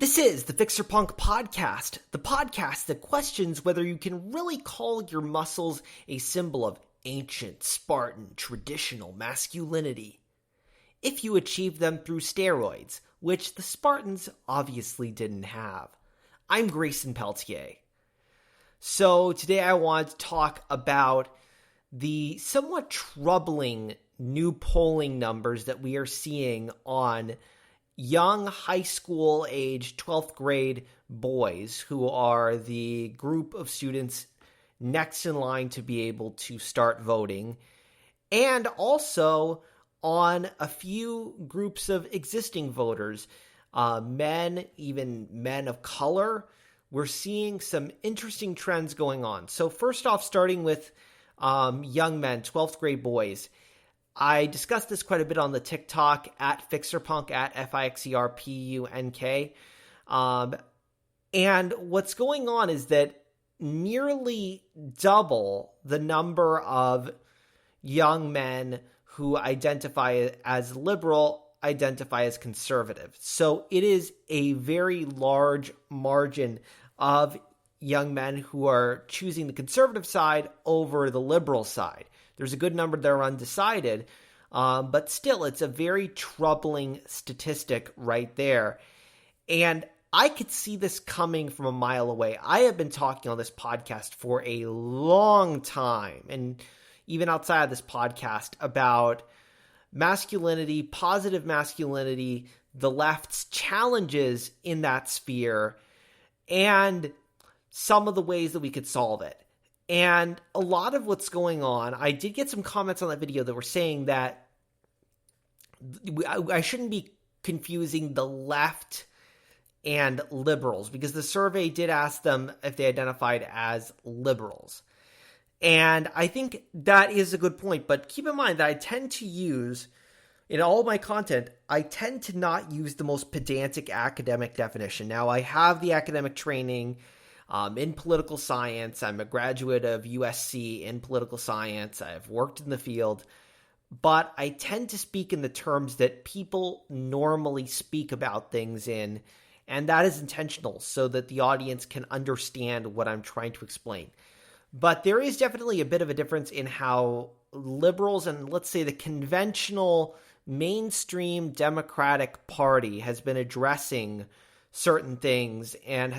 This is the Fixer Punk Podcast, the podcast that questions whether you can really call your muscles a symbol of ancient, Spartan, traditional masculinity, if you achieve them through steroids, which the Spartans obviously didn't have. I'm Grayson Peltier. So today I want to talk about the somewhat troubling new polling numbers that we are seeing on young high school age 12th grade boys who are the group of students next in line to be able to start voting, and also on a few groups of existing voters, men, even men of color. We're seeing some interesting trends going on. So first off, starting with young men, 12th grade boys. I discussed this quite a bit on the TikTok at FixerPunk, at FIXERPUNK. And what's going on is that nearly double the number of young men who identify as liberal identify as conservative. So it is a very large margin of young men who are choosing the conservative side over the liberal side. There's a good number that are undecided, but still, it's a very troubling statistic right there. And I could see this coming from a mile away. I have been talking on this podcast for a long time, and even outside of this podcast, about masculinity, positive masculinity, the left's challenges in that sphere, and some of the ways that we could solve it. And a lot of what's going on, I did get some comments on that video that were saying that I shouldn't be confusing the left and liberals, because the survey did ask them if they identified as liberals. And I think that is a good point, but keep in mind that I tend to use, in all of my content, I tend to not use the most pedantic academic definition. Now, I have the academic training in political science. I'm a graduate of USC in political science. I've worked in the field, but I tend to speak in the terms that people normally speak about things in, and that is intentional so that the audience can understand what I'm trying to explain. But there is definitely a bit of a difference in how liberals and, let's say, the conventional mainstream Democratic Party has been addressing certain things and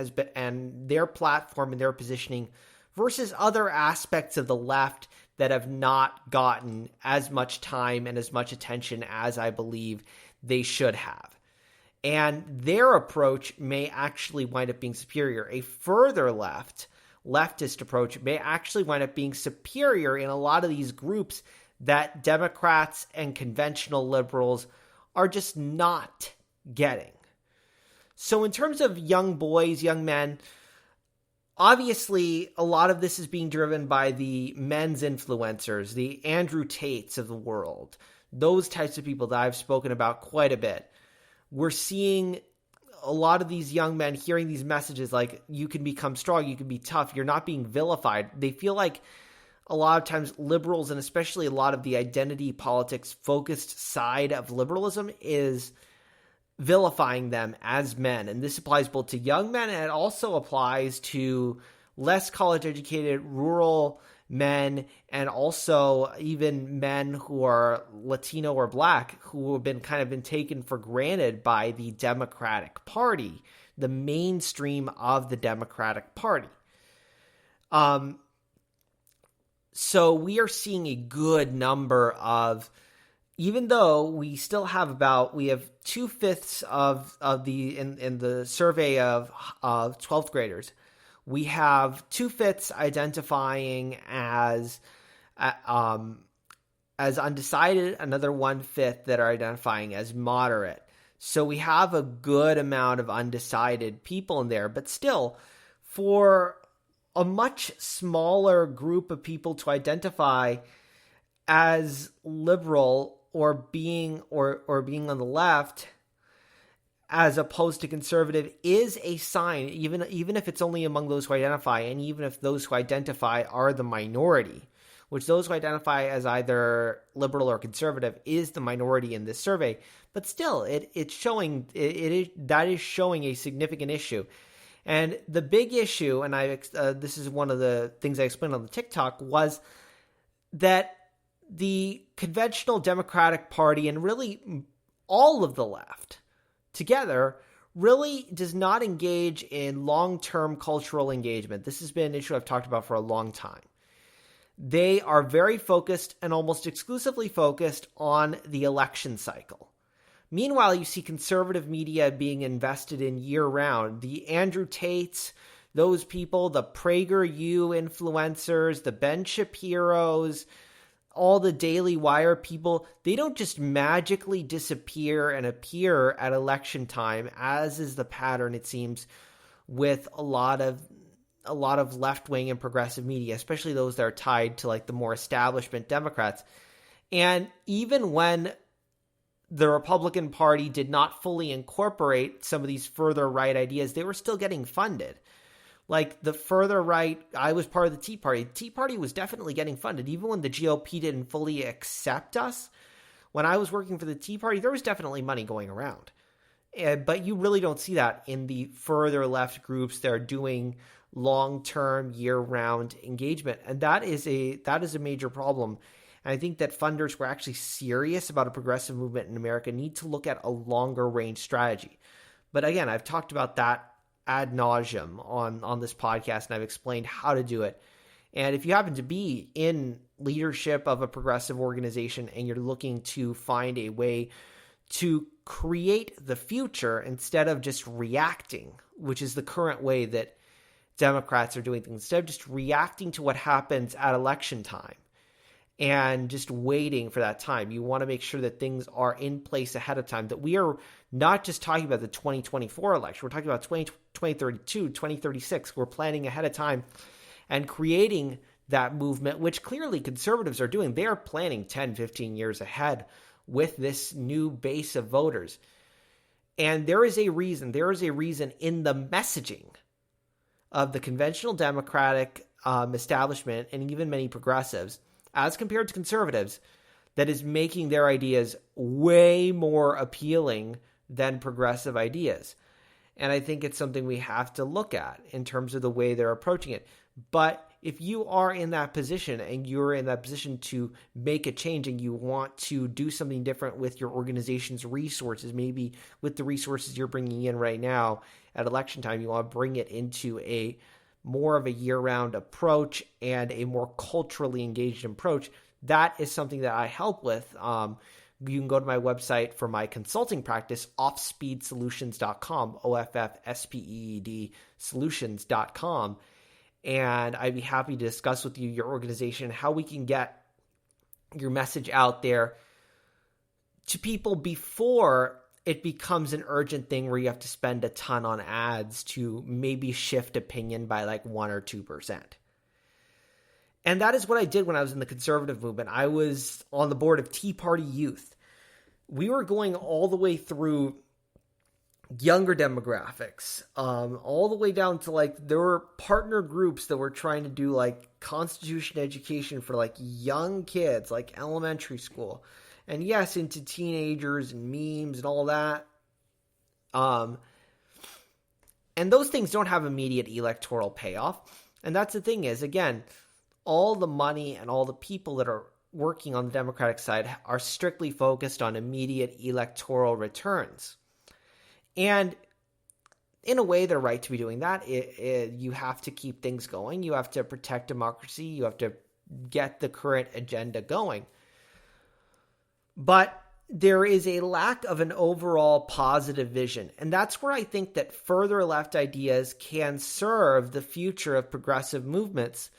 their platform and their positioning versus other aspects of the left that have not gotten as much time and as much attention as I believe they should have. And their approach may actually wind up being superior. A further leftist approach may actually wind up being superior in a lot of these groups that Democrats and conventional liberals are just not getting. So in terms of young boys, young men, obviously a lot of this is being driven by the men's influencers, the Andrew Tates of the world, those types of people that I've spoken about quite a bit. We're seeing a lot of these young men hearing these messages like, you can become strong, you can be tough, you're not being vilified. They feel like a lot of times liberals, and especially a lot of the identity politics focused side of liberalism, is vilifying them as men. And this applies both to young men, and it also applies to less college educated rural men, and also even men who are Latino or Black, who have been taken for granted by the Democratic Party, the mainstream of the Democratic Party. So we are seeing a good number of, even though we still have we have 2/5 of the, in the survey of 12th graders, we have 2/5 identifying as undecided, another 1/5 that are identifying as moderate. So we have a good amount of undecided people in there, but still, for a much smaller group of people to identify as liberal or being on the left as opposed to conservative is a sign, even if it's only among those who identify, and even if those who identify are the minority. which those who identify as either liberal or conservative is the minority in this survey. But still, it's showing that is showing a significant issue. And the big issue, and this is one of the things I explained on the TikTok, was that the conventional Democratic Party and really all of the left together really does not engage in long-term cultural engagement. This has been an issue I've talked about for a long time. They are very focused and almost exclusively focused on the election cycle. Meanwhile, you see conservative media being invested in year-round. The Andrew Tates, those people, the PragerU influencers, the Ben Shapiros, all the Daily Wire people, they don't just magically disappear and appear at election time, as is the pattern, it seems, with a lot of left-wing and progressive media, especially those that are tied to like the more establishment Democrats. And even when the Republican Party did not fully incorporate some of these further right ideas, they were still getting funded. Like the further right, I was part of the Tea Party. The Tea Party was definitely getting funded. Even when the GOP didn't fully accept us, when I was working for the Tea Party, there was definitely money going around. But you really don't see that in the further left groups that are doing long-term, year-round engagement. And that is a major problem. And I think that funders who are actually serious about a progressive movement in America need to look at a longer range strategy. But again, I've talked about that ad nauseum on this podcast, and I've explained how to do it. And if you happen to be in leadership of a progressive organization and you're looking to find a way to create the future instead of just reacting, which is the current way that Democrats are doing things, instead of just reacting to what happens at election time and just waiting for that time, you want to make sure that things are in place ahead of time, that we are not just talking about the 2024 election, we're talking about 2032, 2036. We're planning ahead of time and creating that movement, which clearly conservatives are doing. They are planning 10, 15 years ahead with this new base of voters. And there is a reason in the messaging of the conventional Democratic establishment and even many progressives, as compared to conservatives, that is making their ideas way more appealing than progressive ideas. And I think it's something we have to look at in terms of the way they're approaching it. But if you are in that position and you're in that position to make a change and you want to do something different with your organization's resources, maybe with the resources you're bringing in right now at election time, you want to bring it into a more of a year-round approach and a more culturally engaged approach, that is something that I help with. You can go to my website for my consulting practice, offspeedsolutions.com, OFFSPEED solutions.com. And I'd be happy to discuss with you, your organization, how we can get your message out there to people before it becomes an urgent thing where you have to spend a ton on ads to maybe shift opinion by like 1 or 2%. And that is what I did when I was in the conservative movement. I was on the board of Tea Party Youth. We were going all the way through younger demographics, all the way down to like, there were partner groups that were trying to do like Constitution education for like young kids, like elementary school. And yes, into teenagers and memes and all that. And those things don't have immediate electoral payoff. And that's the thing is, again, all the money and all the people that are working on the Democratic side are strictly focused on immediate electoral returns. And in a way, they're right to be doing that. You have to keep things going. You have to protect democracy. You have to get the current agenda going. But there is a lack of an overall positive vision. And that's where I think that further left ideas can serve the future of progressive movements,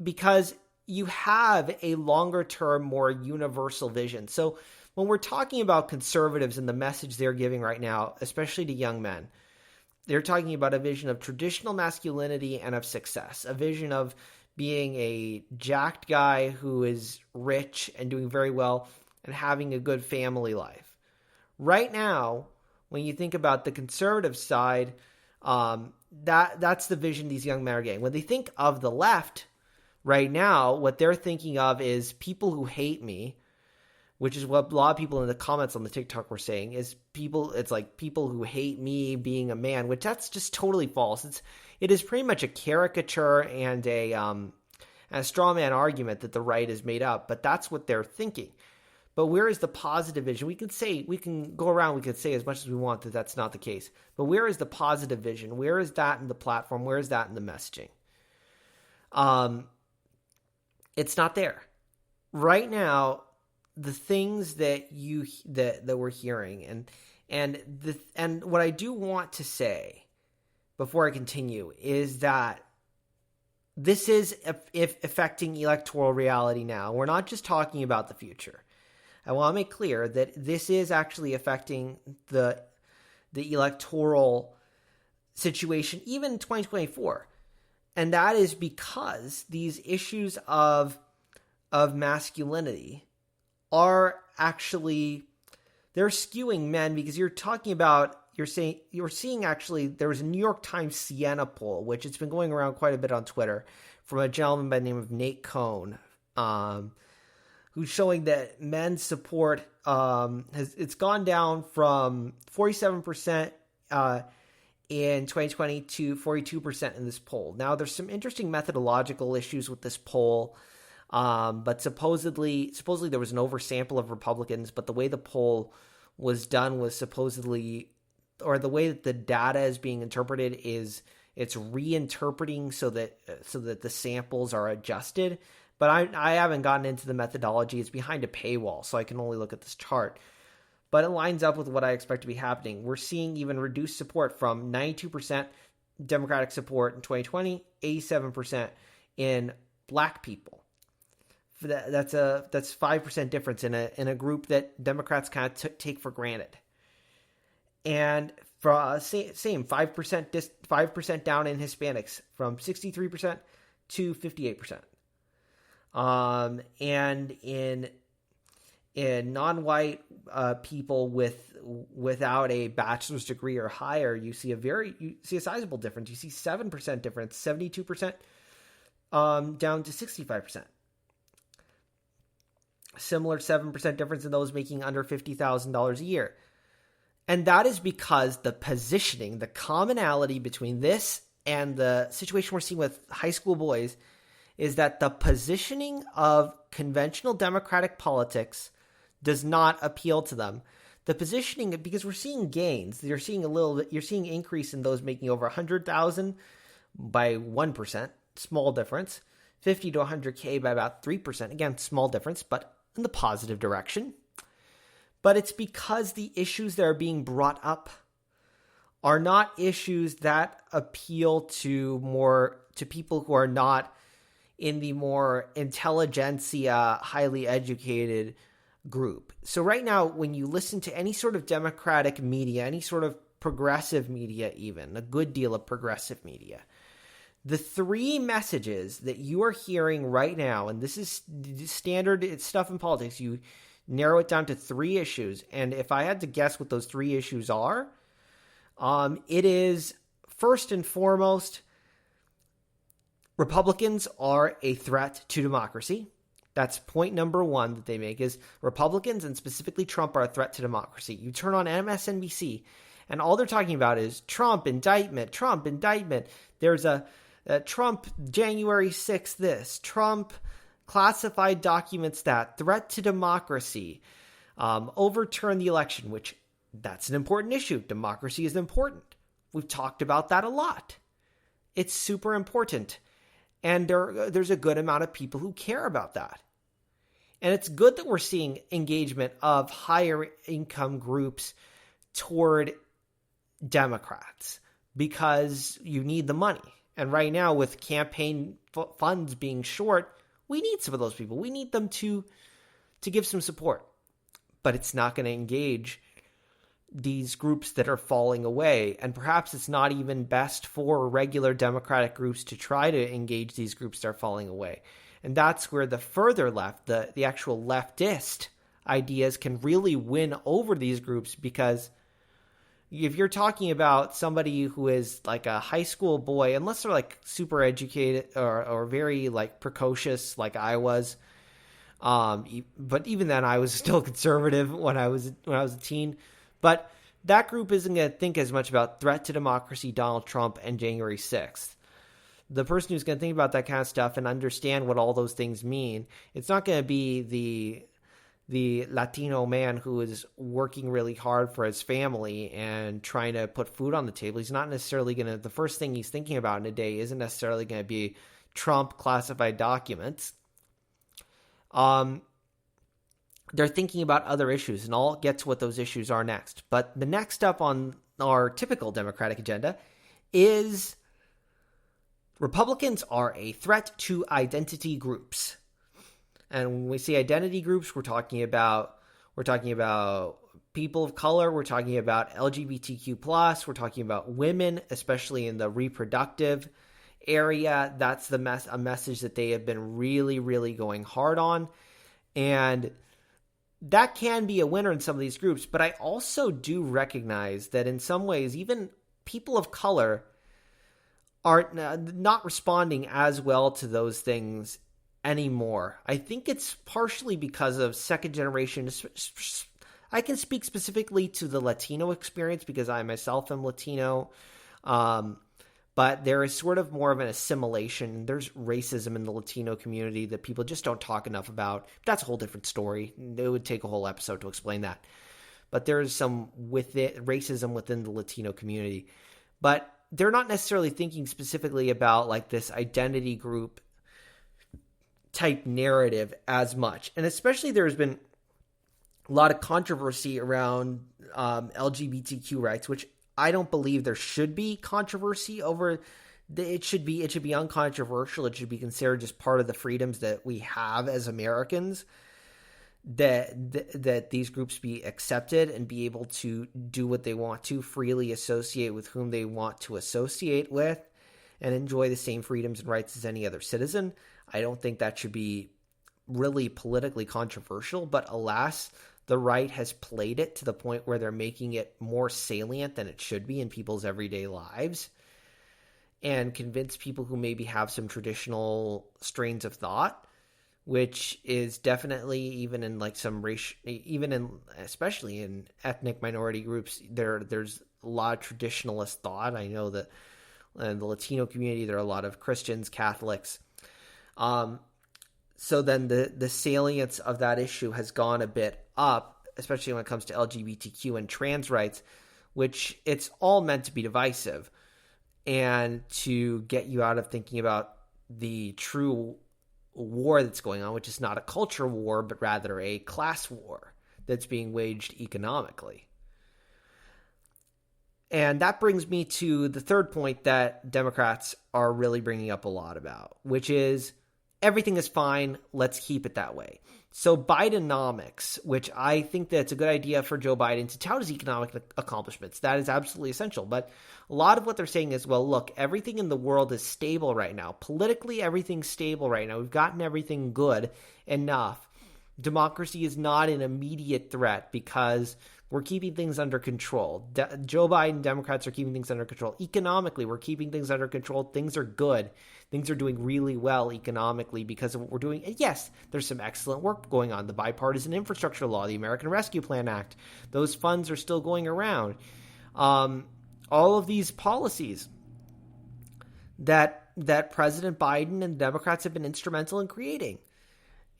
because you have a longer term, more universal vision. So when we're talking about conservatives and the message they're giving right now, especially to young men, they're talking about a vision of traditional masculinity and of success, a vision of being a jacked guy who is rich and doing very well and having a good family life. Right now, when you think about the conservative side, that's the vision these young men are getting. When they think of the left, Right now, what they're thinking of is people who hate me, which is what a lot of people in the comments on the TikTok were saying, is it's like people who hate me being a man, which that's just totally false. It is pretty much a caricature and a straw man argument that the right has made up, but that's what they're thinking. But where is the positive vision? We can go around, we could say as much as we want that that's not the case. But where is the positive vision? Where is that in the platform? Where is that in the messaging? It's not there. Right now, the things that we're hearing and what I do want to say before I continue is that this is affecting electoral reality now. We're not just talking about the future. I want to make clear that this is actually affecting the electoral situation even in 2024. And that is because these issues of masculinity are actually, they're skewing men, because you're seeing actually, there was a New York Times Siena poll, which it's been going around quite a bit on Twitter, from a gentleman by the name of Nate Cohn, who's showing that men's support it's gone down from 47% in 2020 to 42% in this poll. Now, there's some interesting methodological issues with this poll, but supposedly there was an oversample of Republicans, but the way the poll was done was supposedly, or the way that the data is being interpreted is it's reinterpreting so that the samples are adjusted. But I haven't gotten into the methodology. It's behind a paywall, so I can only look at this chart. But it lines up with what I expect to be happening. We're seeing even reduced support from 92% Democratic support in 2020, 87% in Black people. That's 5% difference in a group that Democrats kind of take for granted. And for same 5% down in Hispanics, from 63% to 58%. And in non-white people without a bachelor's degree or higher, you see a sizable difference. You see 7% difference, 72% down to 65%. Similar 7% difference in those making under $50,000 a year. And that is because the positioning, the commonality between this and the situation we're seeing with high school boys is that the positioning of conventional Democratic politics does not appeal to them. The positioning, because we're seeing gains, you're seeing increase in those making over 100,000 by 1%, small difference, 50 to 100K by about 3%, again, small difference, but in the positive direction. But it's because the issues that are being brought up are not issues that appeal to people who are not in the more intelligentsia, highly educated group. So right now, when you listen to any sort of Democratic media, any sort of progressive media, even a good deal of progressive media, the three messages that you are hearing right now, and this is standard stuff in politics, you narrow it down to three issues. And if I had to guess what those three issues are, it is first and foremost, Republicans are a threat to democracy. That's point number one that they make, is Republicans, and specifically Trump, are a threat to democracy. You turn on MSNBC, and all they're talking about is Trump indictment, Trump indictment. There's a Trump January 6th this, Trump classified documents that, threat to democracy, overturn the election, which that's an important issue. Democracy is important. We've talked about that a lot. It's super important. And there's a good amount of people who care about that. And it's good that we're seeing engagement of higher income groups toward Democrats, because you need the money. And right now, with campaign funds being short, we need some of those people. We need them to give some support. But it's not going to engage these groups that are falling away. And perhaps it's not even best for regular Democratic groups to try to engage these groups that are falling away. And that's where the further left, the actual leftist ideas can really win over these groups, because if you're talking about somebody who is like a high school boy, unless they're like super educated or very like precocious like I was, but even then I was still conservative when I was a teen. But that group isn't going to think as much about threat to democracy, Donald Trump, and January 6th. The person who's going to think about that kind of stuff and understand what all those things mean, it's not going to be the Latino man who is working really hard for his family and trying to put food on the table. He's not necessarily going to, the first thing he's thinking about in a day isn't necessarily going to be Trump classified documents. They're thinking about other issues, and I'll get to what those issues are next. But the next up on our typical Democratic agenda is Republicans are a threat to identity groups. And when we say identity groups, we're talking about people of color, we're talking about LGBTQ+, we're talking about women, especially in the reproductive area. That's a message that they have been really, really going hard on. And that can be a winner in some of these groups, but I also do recognize that in some ways, even people of color are not responding as well to those things anymore. I think it's partially because of second generation. I can speak specifically to the Latino experience because I myself am Latino, but there is sort of more of an assimilation. There's racism in the Latino community that people just don't talk enough about. That's a whole different story. It would take a whole episode to explain that. But there is some racism within the Latino community. But they're not necessarily thinking specifically about like this identity group type narrative as much. And especially there's been a lot of controversy around LGBTQ rights, which I don't believe there should be controversy over. It should be uncontroversial. It should be considered just part of the freedoms that we have as Americans, that these groups be accepted and be able to do what they want to, freely associate with whom they want to associate with, and enjoy the same freedoms and rights as any other citizen. I don't think that should be really politically controversial, but alas, the right has played it to the point where they're making it more salient than it should be in people's everyday lives, and convince people who maybe have some traditional strains of thought, which is definitely, even in like some race, especially in ethnic minority groups, there's a lot of traditionalist thought. I know that in the Latino community, there are a lot of Christians, Catholics. So then the salience of that issue has gone a bit up, especially when it comes to LGBTQ and trans rights, which it's all meant to be divisive and to get you out of thinking about the true war that's going on, which is not a culture war, but rather a class war that's being waged economically. And that brings me to the third point that Democrats are really bringing up a lot about, which is everything is fine. Let's keep it that way. So Bidenomics, which I think that's a good idea for Joe Biden to tout his economic accomplishments. That is absolutely essential. But a lot of what they're saying is, well, look, everything in the world is stable right now. Politically, everything's stable right now. We've gotten everything good enough. Democracy is not an immediate threat because we're keeping things under control. Joe Biden, Democrats are keeping things under control. Economically, we're keeping things under control. Things are good. Things are doing really well economically because of what we're doing. And yes, there's some excellent work going on. The Bipartisan Infrastructure Law, the American Rescue Plan Act, those funds are still going around. All of these policies that President Biden and Democrats have been instrumental in creating.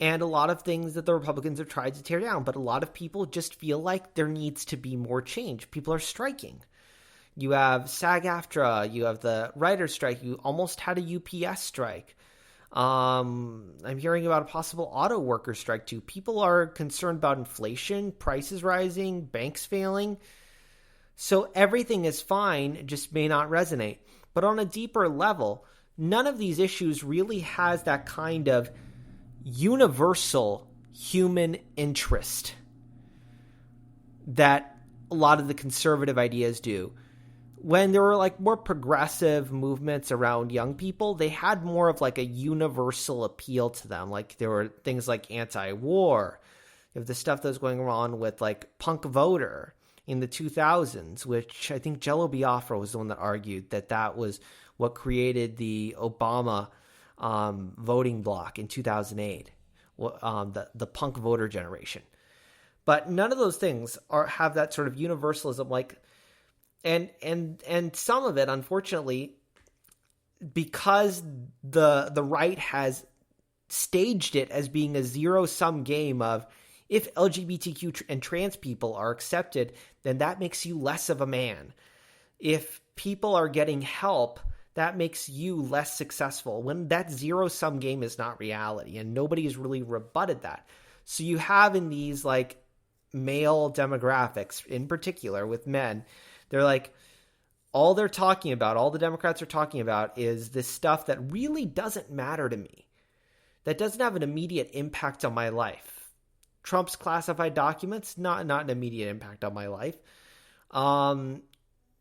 And a lot of things that the Republicans have tried to tear down. But a lot of people just feel like there needs to be more change. People are striking. You have SAG-AFTRA. You have the writer's strike. You almost had a UPS strike. I'm hearing about a possible auto worker strike too. People are concerned about inflation, prices rising, banks failing. So everything is fine. It just may not resonate. But on a deeper level, none of these issues really has that kind of universal human interest that a lot of the conservative ideas do. When there were like more progressive movements around young people, they had more of like a universal appeal to them. Like there were things like anti-war, you have the stuff that was going on with like punk voter in the 2000s, which I think Jello Biafra was the one that argued that that was what created the Obama voting bloc in 2008, the punk voter generation. But none of those things have that sort of universalism, like, and some of it, unfortunately, because the right has staged it as being a zero-sum game of, if LGBTQ and trans people are accepted, then that makes you less of a man. If people are getting help, that makes you less successful, when that zero-sum game is not reality, and nobody has really rebutted that. So you have in these, like, male demographics, in particular with men, they're like, all they're talking about, all the Democrats are talking about, is this stuff that really doesn't matter to me, that doesn't have an immediate impact on my life. Trump's classified documents, not an immediate impact on my life.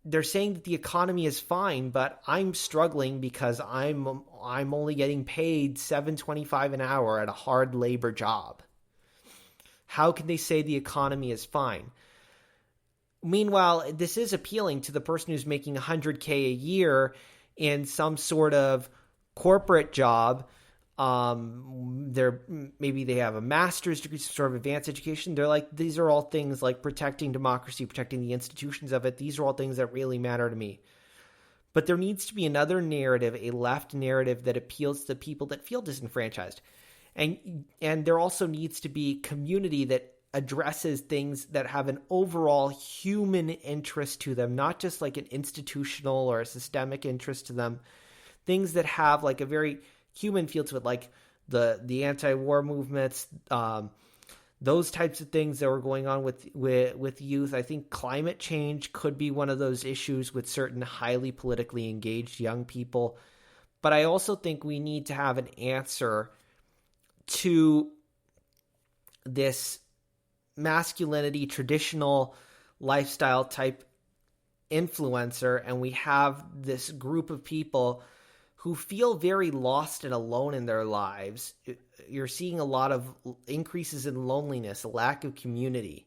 They're saying that the economy is fine, but I'm struggling because I'm only getting paid $7.25 an hour at a hard labor job. How can they say the economy is fine? Meanwhile, this is appealing to the person who's making $100K a year in some sort of corporate job. Maybe they have a master's degree, some sort of advanced education. They're like, these are all things like protecting democracy, protecting the institutions of it. These are all things that really matter to me. But there needs to be another narrative, a left narrative that appeals to people that feel disenfranchised. And there also needs to be community that addresses things that have an overall human interest to them, not just like an institutional or a systemic interest to them. Things that have like a very human feel to it, like the anti-war movements, those types of things that were going on with youth. I think climate change could be one of those issues with certain highly politically engaged young people. But I also think we need to have an answer to this masculinity, traditional lifestyle type influencer, and we have this group of people who feel very lost and alone in their lives. You're seeing a lot of increases in loneliness, a lack of community.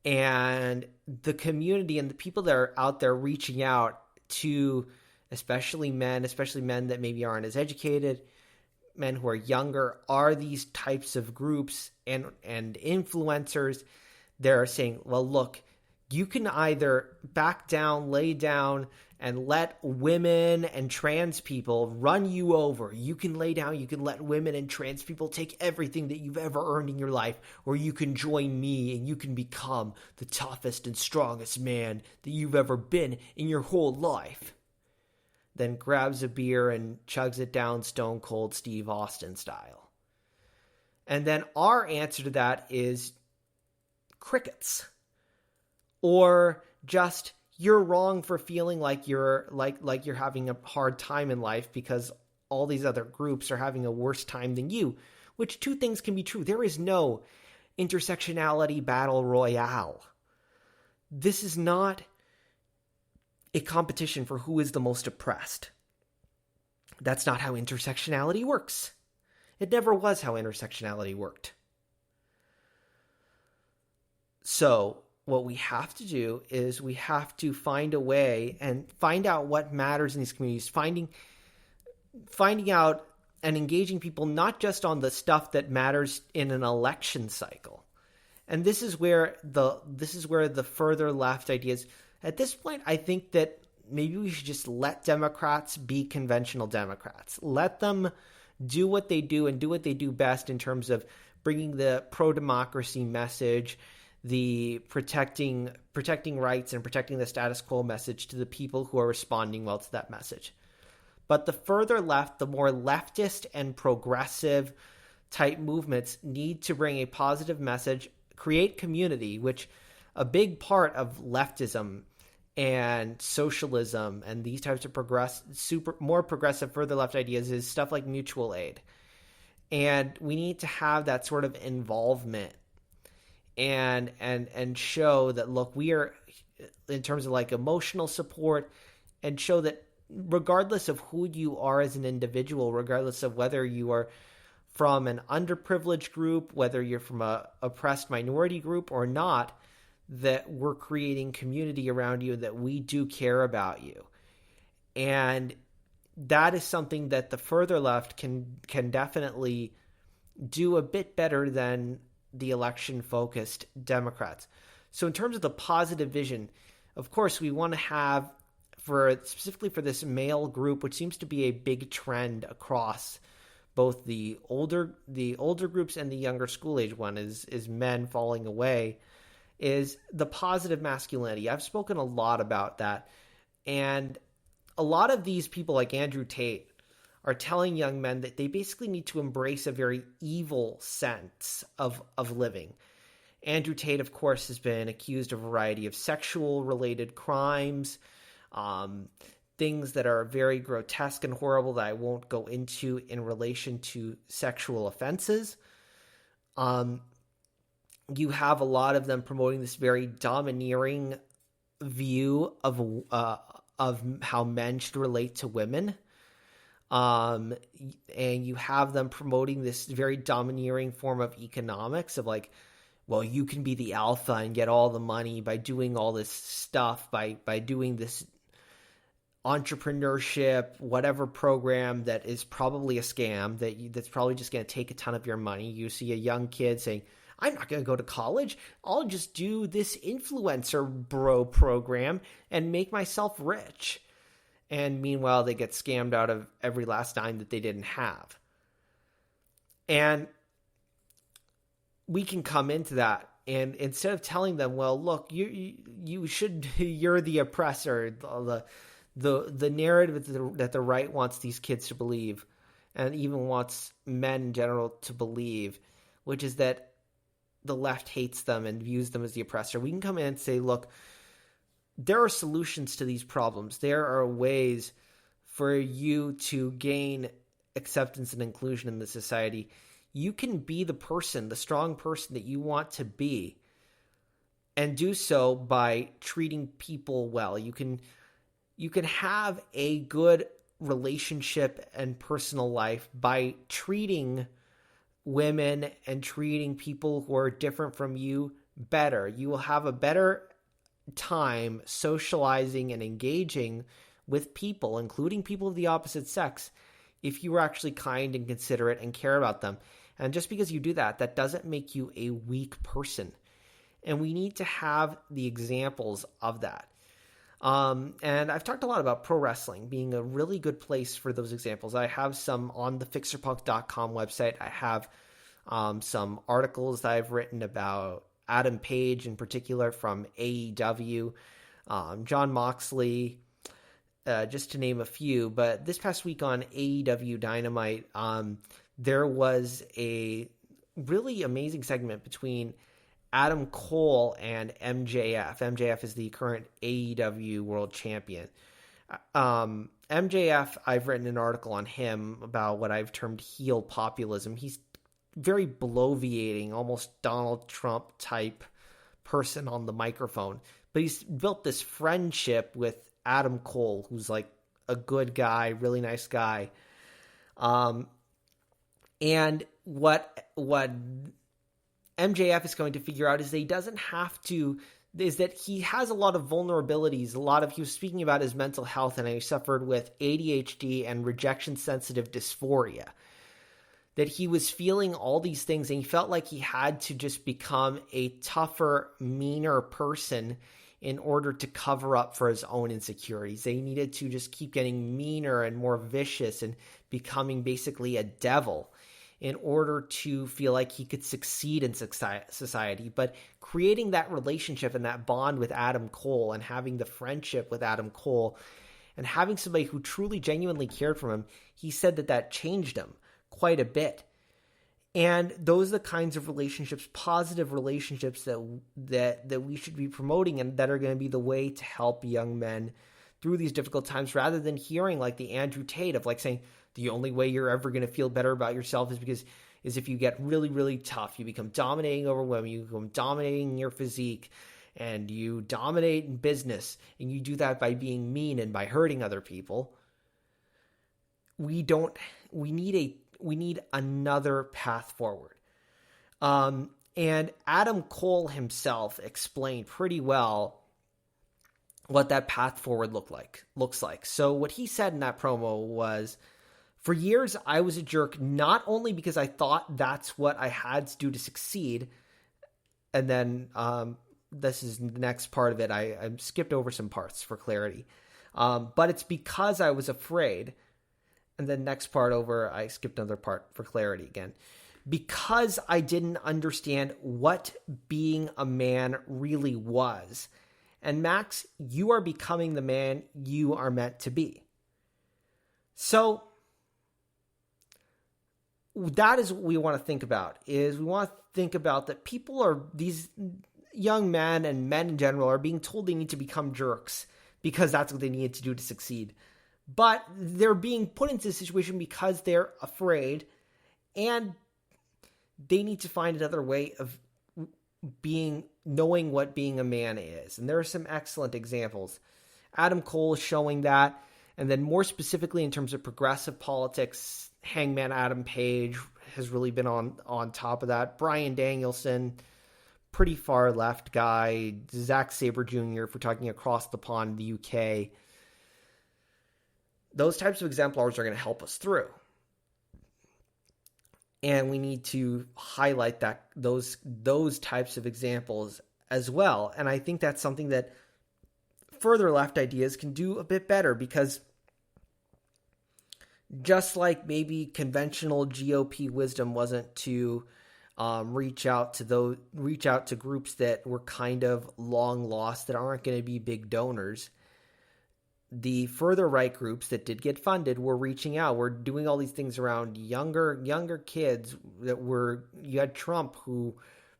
And the community and the people that are out there reaching out to especially men that maybe aren't as educated, men who are younger, are these types of groups and influencers. They're saying, well, look, you can either back down, lay down, and let women and trans people run you over. You can lay down, you can let women and trans people take everything that you've ever earned in your life, or you can join me and you can become the toughest and strongest man that you've ever been in your whole life. Then grabs a beer and chugs it down Stone Cold Steve Austin style. And then our answer to that is crickets. Or just, you're wrong for feeling like you're having a hard time in life because all these other groups are having a worse time than you. Which two things can be true. There is no intersectionality battle royale. This is not a competition for who is the most oppressed. That's not how intersectionality works. It never was how intersectionality worked. So what we have to do is we have to find a way and find out what matters in these communities, finding out and engaging people not just on the stuff that matters in an election cycle. And this is where the further left ideas. At this point, I think that maybe we should just let Democrats be conventional Democrats. Let them do what they do and do what they do best in terms of bringing the pro-democracy message, the protecting rights and protecting the status quo message to the people who are responding well to that message. But the further left, the more leftist and progressive type movements need to bring a positive message, create community, which a big part of leftism and socialism and these types of more progressive, further left ideas is stuff like mutual aid. And we need to have that sort of involvement and show that, look, we are, in terms of like emotional support, and show that regardless of who you are as an individual, regardless of whether you are from an underprivileged group, whether you're from a oppressed minority group or not, that we're creating community around you, that we do care about you. And that is something that the further left can definitely do a bit better than the election-focused Democrats. So in terms of the positive vision, of course, we want to have, specifically for this male group, which seems to be a big trend across both the older groups and the younger school age one, is men falling away, is the positive masculinity. I've spoken a lot about that. And a lot of these people like Andrew Tate are telling young men that they basically need to embrace a very evil sense of living. Andrew Tate, of course, has been accused of a variety of sexual-related crimes, things that are very grotesque and horrible that I won't go into in relation to sexual offenses. You have a lot of them promoting this very domineering view of how men should relate to women. And you have them promoting this very domineering form of economics of like, well, you can be the alpha and get all the money by doing all this stuff, by doing this entrepreneurship, whatever program that is probably a scam, that's probably just going to take a ton of your money. You see a young kid saying, I'm not going to go to college. I'll just do this influencer bro program and make myself rich. And meanwhile, they get scammed out of every last dime that they didn't have. And we can come into that, and instead of telling them, well, look, you're the oppressor, the narrative that the right wants these kids to believe, and even wants men in general to believe, which is that the left hates them and views them as the oppressor. We can come in and say, look, there are solutions to these problems. There are ways for you to gain acceptance and inclusion in the society. You can be the person, the strong person that you want to be, and do so by treating people well. You can have a good relationship and personal life by treating women and treating people who are different from you better. You will have a better time socializing and engaging with people, including people of the opposite sex, if you are actually kind and considerate and care about them. And just because you do that, that doesn't make you a weak person. And we need to have the examples of that. And I've talked a lot about pro wrestling being a really good place for those examples. I have some on the fixerpunk.com website. I have some articles that I've written about Adam Page in particular from AEW, John Moxley, just to name a few. But this past week on AEW Dynamite, there was a really amazing segment between Adam Cole and MJF. MJF is the current AEW World Champion. MJF, I've written an article on him about what I've termed heel populism. He's very bloviating, almost Donald Trump type person on the microphone. But he's built this friendship with Adam Cole, who's like a good guy, really nice guy. And what MJF is going to figure out is that he doesn't have to, is that he has a lot of vulnerabilities. He was speaking about his mental health, and he suffered with ADHD and rejection-sensitive dysphoria. That he was feeling all these things, and he felt like he had to just become a tougher, meaner person in order to cover up for his own insecurities. They needed to just keep getting meaner and more vicious and becoming basically a devil in order to feel like he could succeed in society. But creating that relationship and that bond with Adam Cole and having the friendship with Adam Cole and having somebody who truly, genuinely cared for him, he said that changed him quite a bit. And those are the kinds of relationships, positive relationships that we should be promoting and that are going to be the way to help young men through these difficult times, rather than hearing like the Andrew Tate of like saying the only way you're ever going to feel better about yourself is if you get really, really tough. You become dominating over women, you become dominating in your physique, and you dominate in business, and you do that by being mean and by hurting other people. We need another path forward. And Adam Cole himself explained pretty well what that path forward looks like. So what he said in that promo was, for years I was a jerk, not only because I thought that's what I had to do to succeed. And then this is the next part of it. I skipped over some parts for clarity. But it's because I was afraid. And then next part over, I skipped another part for clarity again. Because I didn't understand what being a man really was. And Max, you are becoming the man you are meant to be. So that is what we want to think about, is we want to think about that these young men and men in general are being told they need to become jerks because that's what they need to do to succeed. But they're being put into a situation because they're afraid, and they need to find another way of knowing what being a man is. And there are some excellent examples. Adam Cole is showing that. And then more specifically in terms of progressive politics, Hangman Adam Page has really been on top of that. Bryan Danielson, pretty far left guy. Zack Sabre Jr., if we're talking across the pond in the UK. Those types of exemplars are going to help us through. And we need to highlight those types of examples as well. And I think that's something that further left ideas can do a bit better, because just like maybe conventional GOP wisdom wasn't to reach out to groups that were kind of long lost, that aren't going to be big donors, the further right groups that did get funded were reaching out. We're doing all these things around younger kids you had Trump, who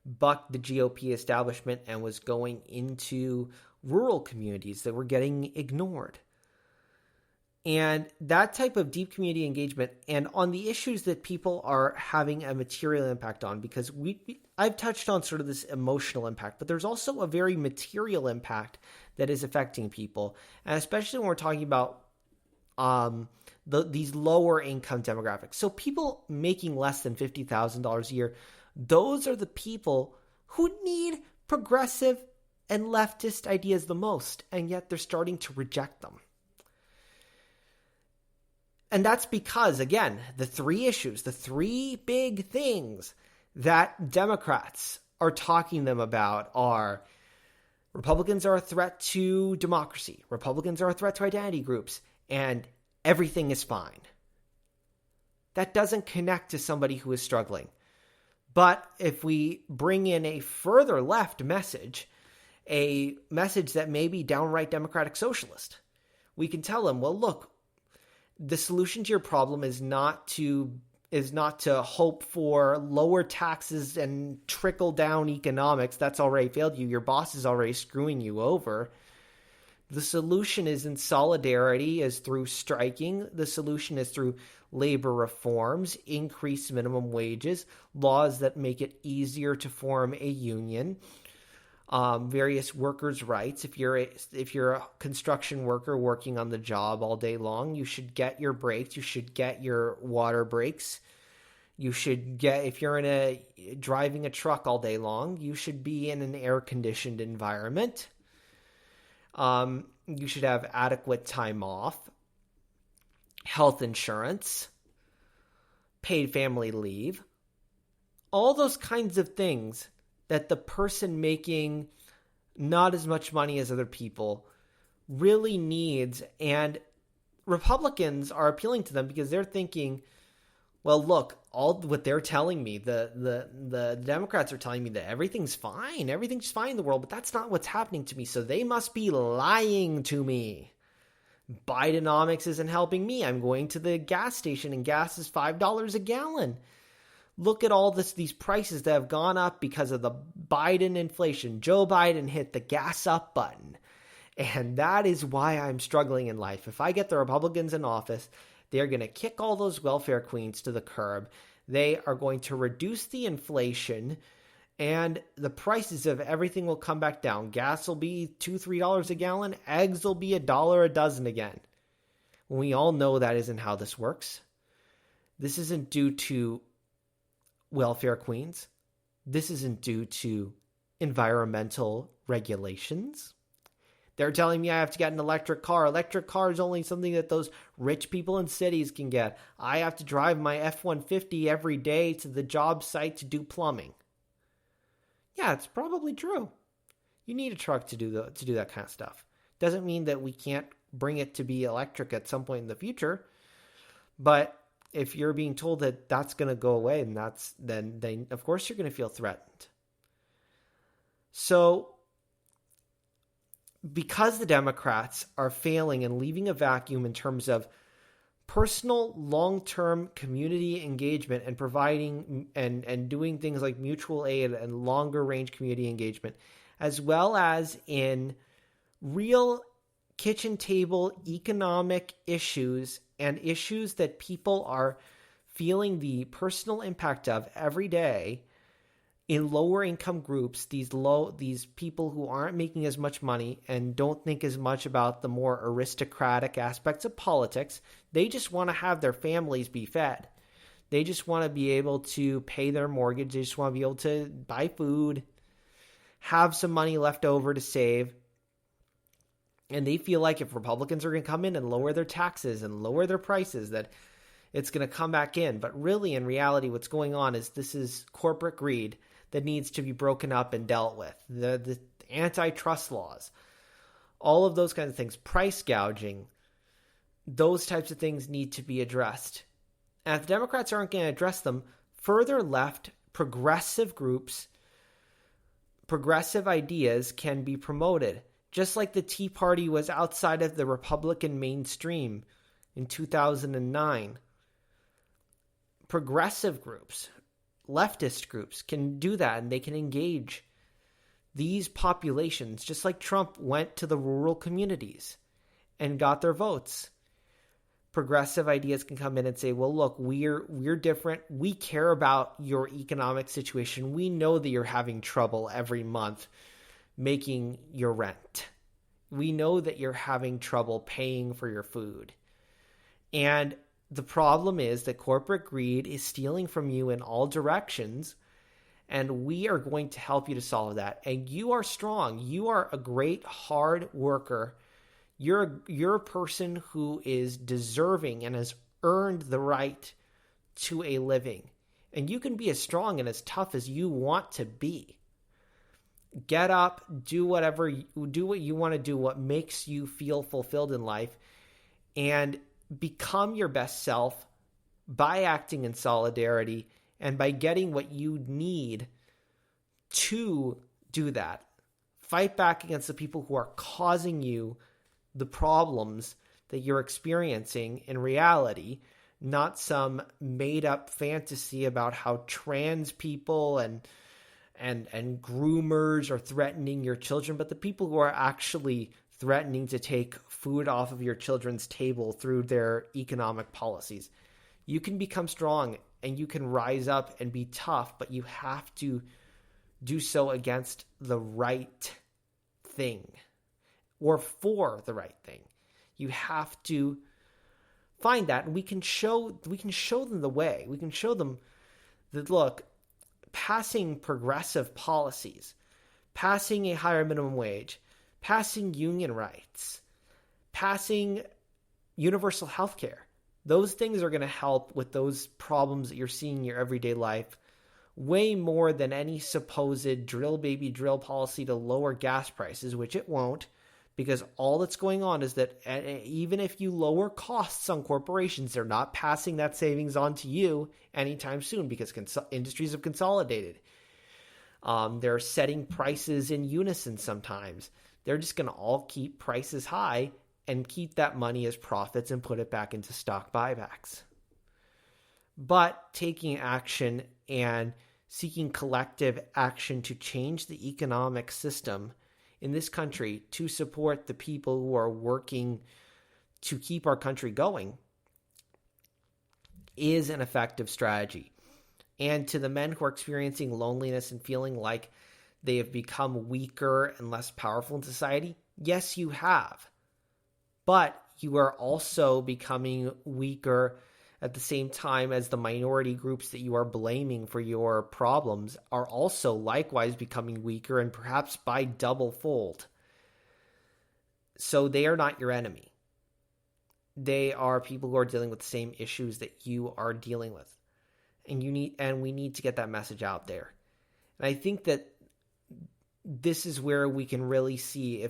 bucked the GOP establishment and was going into rural communities that were getting ignored. And that type of deep community engagement, and on the issues that people are having a material impact on, because I've touched on sort of this emotional impact, but there's also a very material impact that is affecting people. And especially when we're talking about these lower income demographics. So people making less than $50,000 a year, those are the people who need progressive and leftist ideas the most, and yet they're starting to reject them. And that's because, again, the three big things that Democrats are talking them about are: Republicans are a threat to democracy, Republicans are a threat to identity groups, and everything is fine. That doesn't connect to somebody who is struggling. But if we bring in a further left message, a message that may be downright democratic socialist, we can tell them, well, look, the solution to your problem is not to hope for lower taxes and trickle down economics. That's already failed you. Your boss is already screwing you over. The solution is in solidarity, is through striking. The solution is through labor reforms, increased minimum wages, laws that make it easier to form a union, various workers' rights. If you're a construction worker working on the job all day long, you should get your breaks. You should get your water breaks. You should get, if you're driving a truck all day long, you should be in an air-conditioned environment. You should have adequate time off, health insurance, paid family leave, all those kinds of things that the person making not as much money as other people really needs. And Republicans are appealing to them because they're thinking, well, look, all what they're telling me, the Democrats are telling me that everything's fine in the world, but that's not what's happening to me. So they must be lying to me. Bidenomics isn't helping me. I'm going to the gas station and gas is $5 a gallon. Look at all these prices that have gone up because of the Biden inflation. Joe Biden hit the gas up button. And that is why I'm struggling in life. If I get the Republicans in office, they're going to kick all those welfare queens to the curb. They are going to reduce the inflation, and the prices of everything will come back down. Gas will be $2-3 a gallon. Eggs will be $1 a dozen again. We all know that isn't how this works. This isn't due to welfare queens. this isn't due to environmental regulations. They're telling me I have to get an electric car. Electric car is only something that those rich people in cities can get. I have to drive my F-150 every day to the job site to do plumbing. Yeah, it's probably true. You need a truck to do that kind of stuff. Doesn't mean that we can't bring it to be electric at some point in the future. But if you're being told that that's going to go away, then of course you're going to feel threatened. So, because the Democrats are failing and leaving a vacuum in terms of personal long-term community engagement and providing and doing things like mutual aid and longer range community engagement, as well as in real kitchen table economic issues and issues that people are feeling the personal impact of every day in lower income groups, these people who aren't making as much money and don't think as much about the more aristocratic aspects of politics. They just want to have their families be fed. They just want to be able to pay their mortgage. They just want to be able to buy food, have some money left over to save. And they feel like if Republicans are going to come in and lower their taxes and lower their prices, that it's going to come back in. But really, in reality, what's going on is this is corporate greed that needs to be broken up and dealt with. The antitrust laws, all of those kinds of things, price gouging, those types of things need to be addressed. And if the Democrats aren't going to address them, further left progressive groups, progressive ideas can be promoted. Just like the Tea Party was outside of the Republican mainstream in 2009, progressive groups, leftist groups can do that, and they can engage these populations, just like Trump went to the rural communities and got their votes. Progressive ideas can come in and say, well, look, we're different. We care about your economic situation. We know that you're having trouble every month making your rent. We know that you're having trouble paying for your food. And the problem is that corporate greed is stealing from you in all directions, and we are going to help you to solve that. And you are strong. You are a great hard worker. You're a person who is deserving and has earned the right to a living. And you can be as strong and as tough as you want to be. Get up, do what you want to do, what makes you feel fulfilled in life, and become your best self by acting in solidarity and by getting what you need to do that. Fight back against the people who are causing you the problems that you're experiencing in reality, not some made-up fantasy about how trans people and groomers are threatening your children, but the people who are actually threatening to take food off of your children's table through their economic policies. You can become strong and you can rise up and be tough, but you have to do so against the right thing or for the right thing. You have to find that, and we can show them the way. We can show them that, look, passing progressive policies, passing a higher minimum wage, passing union rights, passing universal health care, those things are going to help with those problems that you're seeing in your everyday life way more than any supposed drill baby drill policy to lower gas prices, which it won't, because all that's going on is that even if you lower costs on corporations, they're not passing that savings on to you anytime soon because industries have consolidated. They're setting prices in unison sometimes. They're just going to all keep prices high and keep that money as profits and put it back into stock buybacks. But taking action and seeking collective action to change the economic system in this country to support the people who are working to keep our country going is an effective strategy. And to the men who are experiencing loneliness and feeling like they have become weaker and less powerful in society, yes, you have. But you are also becoming weaker at the same time as the minority groups that you are blaming for your problems are also likewise becoming weaker and perhaps by double fold. So they are not your enemy. They are people who are dealing with the same issues that you are dealing with. And we need to get that message out there. And I think that this is where we can really see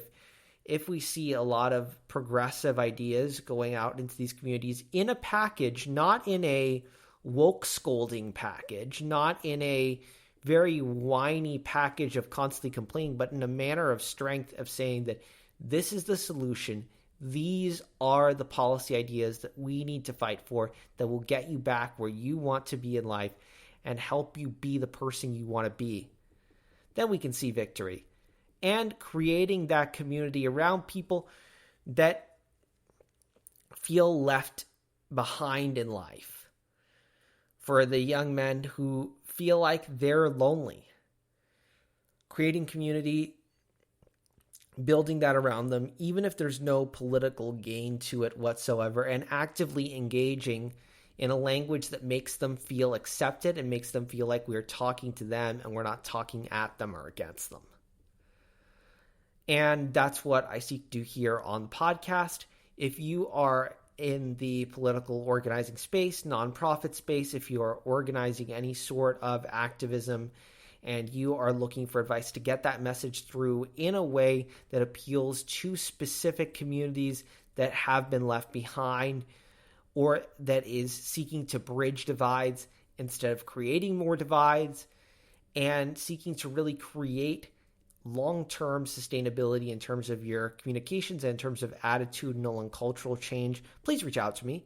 if we see a lot of progressive ideas going out into these communities in a package, not in a woke scolding package, not in a very whiny package of constantly complaining, but in a manner of strength of saying that this is the solution. These are the policy ideas that we need to fight for that will get you back where you want to be in life and help you be the person you want to be. Then we can see victory. And creating that community around people that feel left behind in life. For the young men who feel like they're lonely. Creating community, building that around them, even if there's no political gain to it whatsoever, and actively engaging in a language that makes them feel accepted and makes them feel like we're talking to them and we're not talking at them or against them. And that's what I seek to do here on the podcast. If you are in the political organizing space, nonprofit space, if you are organizing any sort of activism and you are looking for advice to get that message through in a way that appeals to specific communities that have been left behind or that is seeking to bridge divides instead of creating more divides and seeking to really create long-term sustainability in terms of your communications and in terms of attitudinal and cultural change, please reach out to me.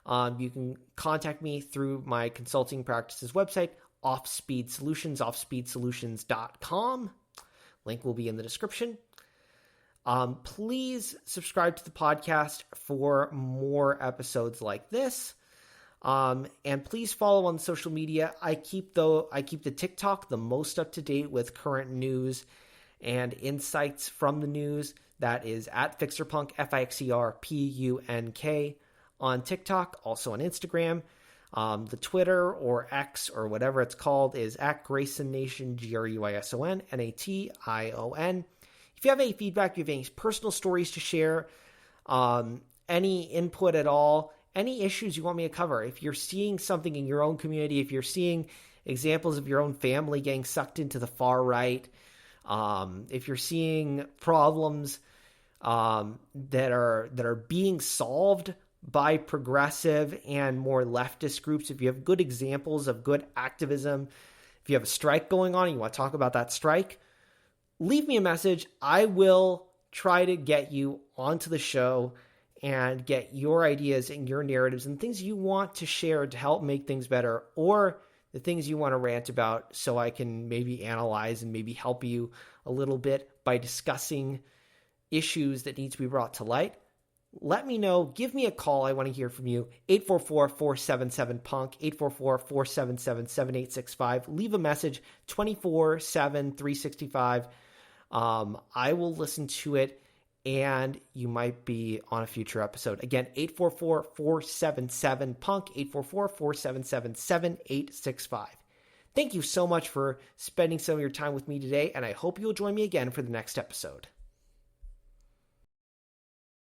You can contact me through my consulting practices website, Offspeed Solutions, offspeedsolutions.com. Link will be in the description. Please subscribe to the podcast for more episodes like this. And please follow on social media. I keep the TikTok the most up to date with current news and insights from the news. That is at FixerPunk, FIXERPUNK on TikTok, also on Instagram. The Twitter or X or whatever it's called is at Grayson Nation, GRUISON, NATION. If you have any feedback, you have any personal stories to share, any input at all, any issues you want me to cover, if you're seeing something in your own community, if you're seeing examples of your own family getting sucked into the far right, if you're seeing problems that are being solved by progressive and more leftist groups, if you have good examples of good activism, if you have a strike going on and you want to talk about that strike, leave me a message. I will try to get you onto the show and get your ideas and your narratives and things you want to share to help make things better, or the things you want to rant about so I can maybe analyze and maybe help you a little bit by discussing issues that need to be brought to light. Let me know. Give me a call. I want to hear from you. 844-477-PUNK, 844-477-7865. Leave a message 24/7, 365. I will listen to it, and you might be on a future episode. Again, 844-477-PUNK, 844-477-7865. Thank you so much for spending some of your time with me today, and I hope you'll join me again for the next episode.